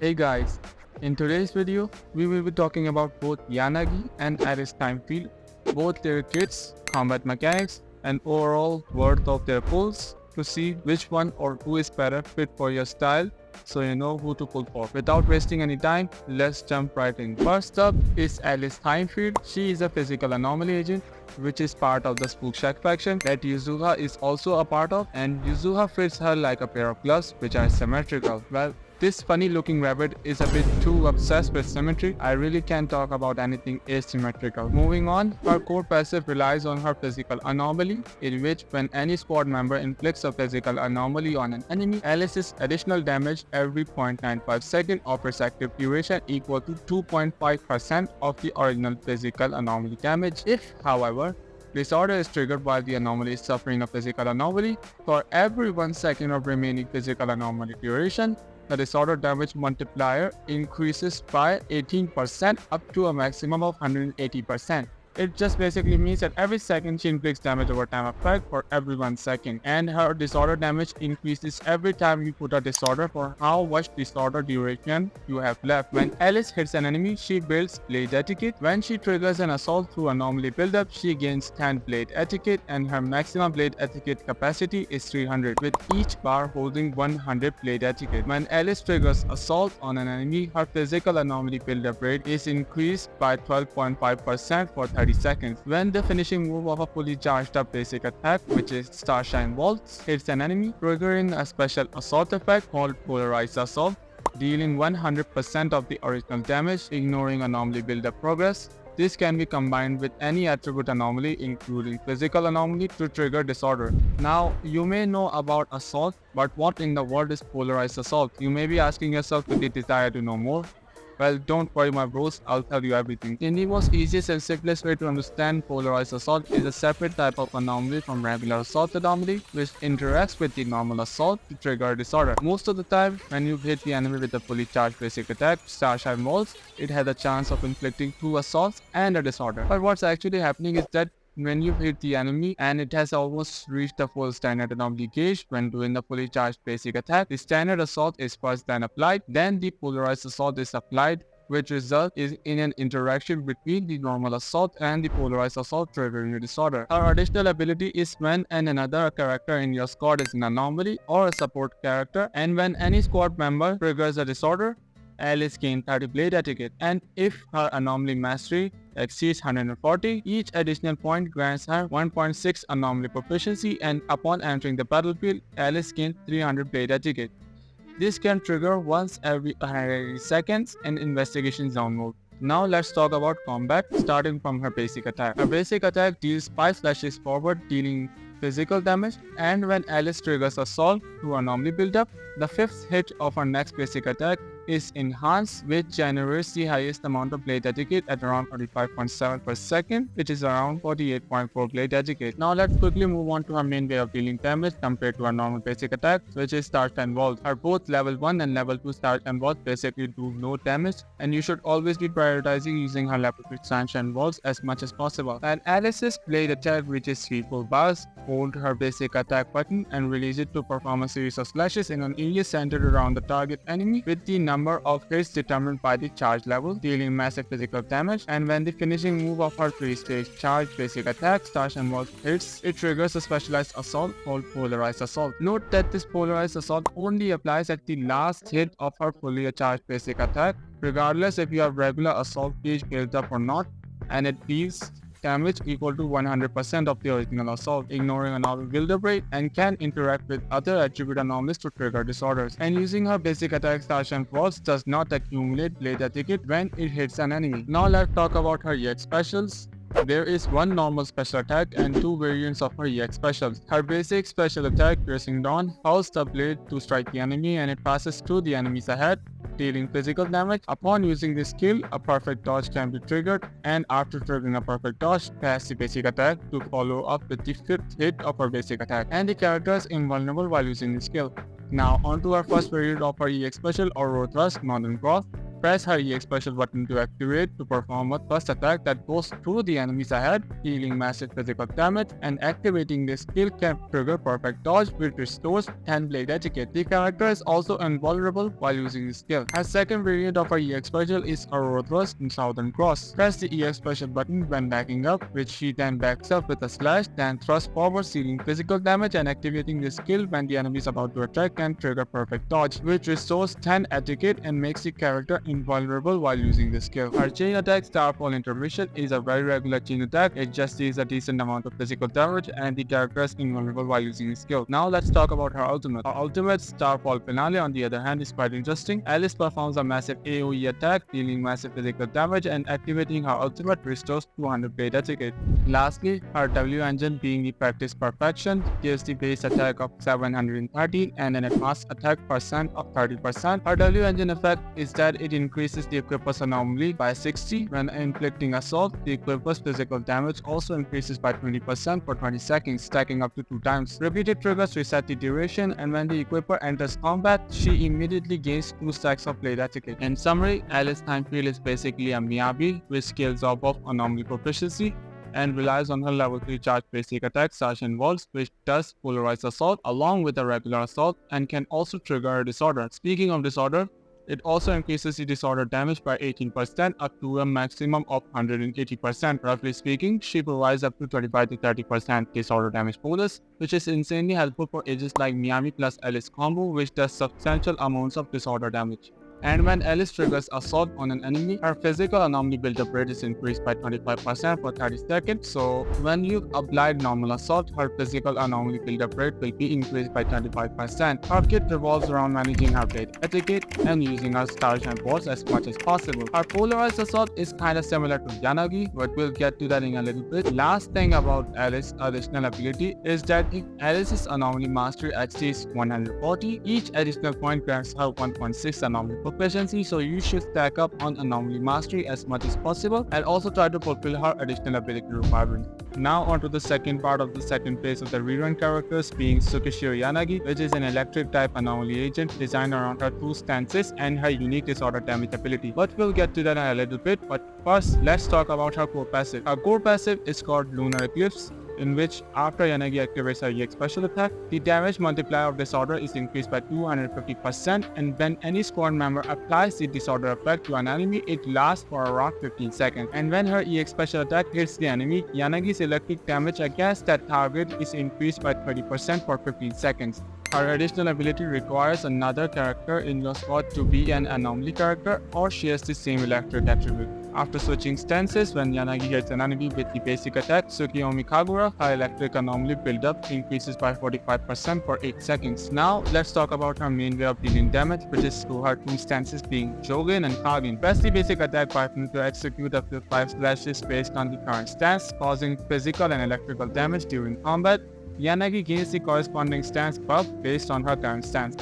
Hey guys, in today's video, we will be talking about both Yanagi and Alice ThymeField, both their kits, combat mechanics, and overall worth of their pulls to see which one or who is better fit for your style so you know who to pull for. Without wasting any time, let's jump right in. First up is Alice ThymeField. She is a physical anomaly agent which is part of the Spook Shack faction that Yuzuha is also a part of, and Yuzuha fits her like a pair of gloves which are symmetrical. Well, this funny looking rabbit is a bit too obsessed with symmetry. I really can't talk about anything asymmetrical. Moving on, her core passive relies on her physical anomaly, in which when any squad member inflicts a physical anomaly on an enemy, Alice's additional damage every 0.95 second of its active duration equal to 2.5% of the original physical anomaly damage. If, however, disorder is triggered while the anomaly is suffering a physical anomaly, for every 1 second of remaining physical anomaly duration, the disorder damage multiplier increases by 18% up to a maximum of 180%. It just basically means that every second she inflicts damage over time effect for every 1 second, and her disorder damage increases every time you put a disorder for how much disorder duration you have left. When Alice hits an enemy, she builds blade etiquette. When she triggers an assault through anomaly buildup, she gains 10 blade etiquette, and her maximum blade etiquette capacity is 300, with each bar holding 100 blade etiquette. When Alice triggers assault on an enemy, her physical anomaly buildup rate is increased by 12.5% for 30 seconds. When the finishing move of a fully charged up basic attack, which is Starshine Waltz, hits an enemy, triggering a special assault effect called Polarized Assault, dealing 100% of the original damage, ignoring anomaly buildup progress. This can be combined with any attribute anomaly, including physical anomaly, to trigger disorder. Now, you may know about assault, but what in the world is polarized assault? You may be asking yourself, do you desire to know more? Well, don't worry my bros, I'll tell you everything. In the most easiest and simplest way to understand polarized assault is a separate type of anomaly from regular assault anomaly, which interacts with the normal assault to trigger a disorder. Most of the time, when you hit the enemy with a fully charged basic attack, Starshine Waltz, it has a chance of inflicting 2 assaults and a disorder. But what's actually happening is that when you hit the enemy and it has almost reached the full standard anomaly gauge when doing the fully charged basic attack, the standard assault is first then applied, then the polarized assault is applied, which result is in an interaction between the normal assault and the polarized assault triggering a disorder. Our additional ability is when another character in your squad is an anomaly or a support character, and when any squad member triggers a disorder, Alice gains 30 blade etiquette, and if her anomaly mastery exceeds 140, each additional point grants her 1.6 anomaly proficiency, and upon entering the battlefield, Alice gains 300 blade etiquette. This can trigger once every 180 seconds in investigation zone mode. Now let's talk about combat, starting from her basic attack. Her basic attack deals 5 slashes forward, dealing physical damage, and when Alice triggers assault through anomaly buildup, the 5th hit of her next basic attack is enhanced, which generates the highest amount of blade etiquette at around 45.7 per second, which is around 48.4 blade etiquette. Now let's quickly move on to her main way of dealing damage compared to her normal basic attack, which is Starshine Waltz. Her both level 1 and level 2 Starshine Waltz basically do no damage, and you should always be prioritizing using her level 3 Starshine Waltz as much as possible. And Alice's blade attack reaches 3 full bars. Hold her basic attack button and release it to perform a series of slashes in an area centered around the target enemy, with the number of hits determined by the charge level, dealing massive physical damage. And when the finishing move of her 3-stage charge basic attack, Starshine Waltz, hits, it triggers a specialized assault called Polarized Assault. Note that this Polarized Assault only applies at the last hit of her fully charged basic attack, regardless if you have regular assault gauge built up or not, and it deals damage equal to 100% of the original assault, ignoring anomaly buildup rate, and can interact with other attribute anomalies to trigger disorders. And using her basic attack, Starshine Waltz does not accumulate blade etiquette when it hits an enemy. Now let's talk about her EX specials. There is one normal special attack and 2 variants of her EX specials. Her basic special attack, Piercing Dawn, hauls the blade to strike the enemy, and it passes through the enemies ahead, dealing physical damage. Upon using this skill, a perfect dodge can be triggered, and after triggering a perfect dodge, pass the basic attack to follow up with the 5th hit of her basic attack, and the character is invulnerable while using this skill. Now onto our first variant of her EX special, or Road Thrust, Northern Cross. Press her EX special button to activate to perform a thrust attack that goes through the enemies ahead, dealing massive physical damage, and activating this skill can trigger perfect dodge, which restores 10 blade etiquette. The character is also invulnerable while using the skill. Her second variant of her EX special is Aurora Thrust in Southern Cross. Press the EX special button when backing up, which she then backs up with a slash, then thrust forward, dealing physical damage, and activating the skill when the enemy is about to attack can trigger perfect dodge, which restores 10 etiquette and makes the character invulnerable while using the skill. Her chain attack Starfall Intermission is a very regular chain attack. It just deals a decent amount of physical damage and the character is invulnerable while using the skill. Now let's talk about her ultimate. Her ultimate Starfall Finale on the other hand is quite interesting. Alice performs a massive AoE attack, dealing massive physical damage, and activating her ultimate restores 200 blade etiquette. Lastly, her W engine, being the practice perfection, gives the base attack of 730 and an advanced attack percent of 30%. Her W engine effect is that it increases the equipper's anomaly by 60 when inflicting assault. The equipper's physical damage also increases by 20% for 20 seconds, stacking up to 2 times. Repeated triggers reset the duration, and when the equipper enters combat, she immediately gains 2 stacks of blade etiquette. In summary, Alice ThymeField is basically a Miyabi with skills of anomaly proficiency and relies on her level 3 charge basic attack Sergeant Waltz, which does polarized assault along with a regular assault and can also trigger a disorder. Speaking of disorder, it also increases the disorder damage by 18% up to a maximum of 180%. Roughly speaking, she provides up to 25 to 30% disorder damage bonus, which is insanely helpful for ages like Miami plus Alice combo, which does substantial amounts of disorder damage. And when Alice triggers assault on an enemy, her physical anomaly build-up rate is increased by 25% for 30 seconds. So when you apply normal assault, her physical anomaly build-up rate will be increased by 25%. Her kit revolves around managing her blade etiquette and using her stars and boards as much as possible. Her polarized assault is kinda similar to Yanagi, but we'll get to that in a little bit. Last thing about Alice's additional ability is that if Alice's anomaly mastery exceeds 140, each additional point grants her 1.6 anomaly proficiency, so you should stack up on anomaly mastery as much as possible and also try to fulfill her additional ability requirements. Now onto the second part of the second phase of the rerun characters, being Tsukishiro Yanagi, which is an electric type anomaly agent designed around her 2 stances and her unique disorder damage ability. But we'll get to that in a little bit, but first let's talk about her core passive. Her core passive is called Lunar Eclipse, in which after Yanagi activates her EX special attack, the damage multiplier of disorder is increased by 250%, and when any squad member applies the disorder effect to an enemy, it lasts for around 15 seconds. And when her EX special attack hits the enemy, Yanagi's electric damage against that target is increased by 30% for 15 seconds. Her additional ability requires another character in your squad to be an anomaly character or shares the same electric attribute. After switching stances, when Yanagi hits an enemy with the basic attack Tsukiyomi Kagura, her electric anomaly build-up increases by 45% for 8 seconds. Now, let's talk about her main way of dealing damage, which is through her 2 stances being Jogen and Kagin. Press the basic attack button to execute up to 5 slashes based on the current stance, causing physical and electrical damage during combat. Yanagi gains the corresponding stance buff based on her current stance.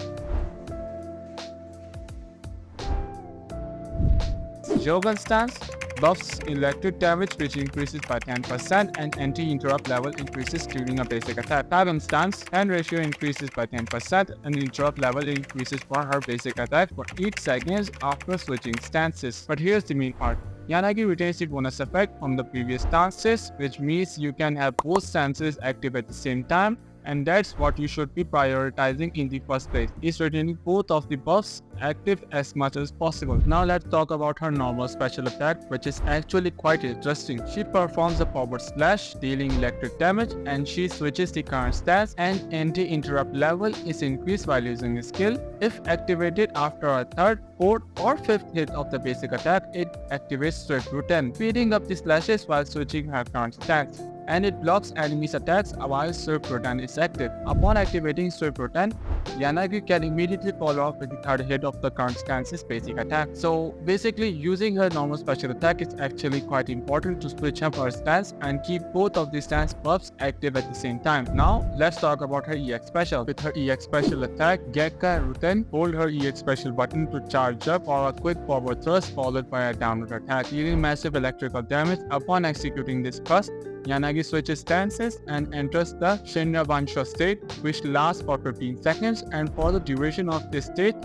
Jogen stance buffs electric damage, which increases by 10%, and anti-interrupt level increases during a basic attack. Kagin stance hand ratio increases by 10%, and interrupt level increases for her basic attack for 8 seconds after switching stances. But here's the main part. Yanagi retains the bonus effect from the previous stances, which means you can have both stances active at the same time, and that's what you should be prioritizing in the first place, is retaining both of the buffs active as much as possible. Now let's talk about her normal special attack, which is actually quite interesting. She performs a forward slash, dealing electric damage, and she switches the current stats, and anti-interrupt level is increased while using a skill. If activated after a 3rd, 4th or 5th hit of the basic attack, it activates Swift Routine, speeding up the slashes while switching her current stats, and it blocks enemies' attacks while Swift Routine is active. Upon activating Swift Routine, Yanagi can immediately follow up with the 3rd hit of the current stance's basic attack. So basically, using her normal special attack is actually quite important to switch up her stance and keep both of the stance buffs active at the same time. Now let's talk about her EX special. With her EX special attack, Gekka Routine, hold her EX special button to charge up or a quick forward thrust followed by a downward attack, dealing massive electrical damage. Upon executing this thrust, Yanagi switches stances and enters the Shinya Bansho state, which lasts for 15 seconds, and for the duration of this state,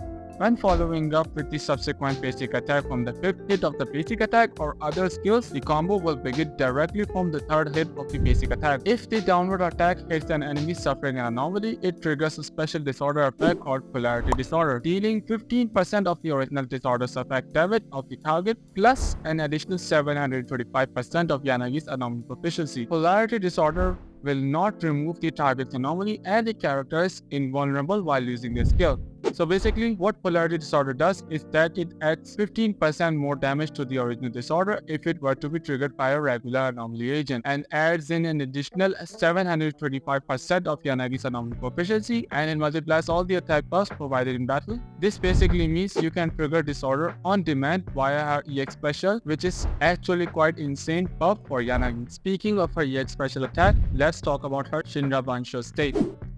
When following up with the subsequent basic attack from the 5th hit of the basic attack or other skills, the combo will begin directly from the 3rd hit of the basic attack. If the downward attack hits an enemy suffering an anomaly, it triggers a special disorder effect called Polarity Disorder, dealing 15% of the original disorder's effect damage of the target plus an additional 725% of Yanagi's anomaly proficiency. Polarity Disorder will not remove the target's anomaly and the character is invulnerable while using the skill. So basically, what Polarity Disorder does is that it adds 15% more damage to the original disorder if it were to be triggered by a regular anomaly agent, and adds in an additional 725% of Yanagi's anomaly proficiency, and it multiplies all the attack buffs provided in battle. This basically means you can trigger disorder on demand via her EX special, which is actually quite insane buff for Yanagi. Speaking of her EX special attack, let's talk about her Shinra Bansho state,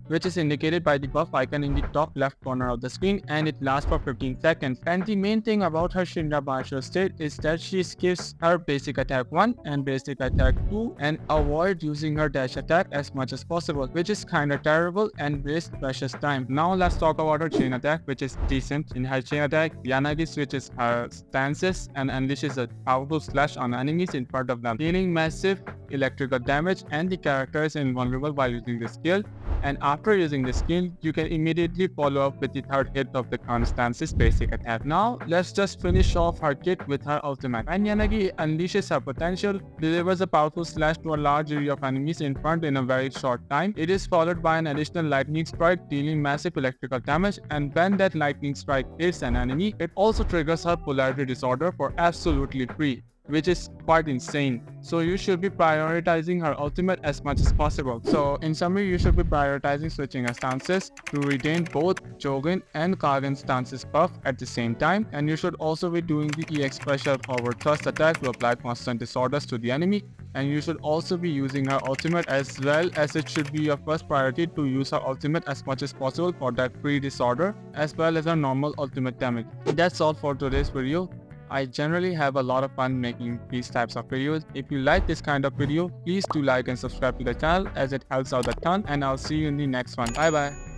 which is indicated by the buff icon in the top left corner of the screen, and it lasts for 15 seconds. And the main thing about her Shinra Bansho state is that she skips her basic attack 1 and basic attack 2 and avoid using her dash attack as much as possible, which is kinda terrible and wastes precious time. Now let's talk about her chain attack, which is decent. In her chain attack, Yanagi switches her stances and unleashes a powerful slash on enemies in front of them, dealing massive electrical damage, and the character is invulnerable while using the skill. And after using the skill, you can immediately follow up with the 3rd hit of the Constance's basic attack. Now, let's just finish off her kit with her ultimate. When Yanagi unleashes her potential, delivers a powerful slash to a large area of enemies in front in a very short time. It is followed by an additional lightning strike dealing massive electrical damage, and when that lightning strike hits an enemy, it also triggers her Polarity Disorder for absolutely free, which is quite insane. So you should be prioritizing her ultimate as much as possible. So in summary, you should be prioritizing switching her stances to retain both Jogen and Kagen's stances buff at the same time, and you should also be doing the EX special forward thrust attack to apply constant disorders to the enemy, and you should also be using her ultimate as well, as it should be your first priority to use her ultimate as much as possible for that free disorder as well as her normal ultimate damage. That's all for today's video. I generally have a lot of fun making these types of videos. If you like this kind of video, please do like and subscribe to the channel as it helps out a ton, and I'll see you in the next one. Bye bye.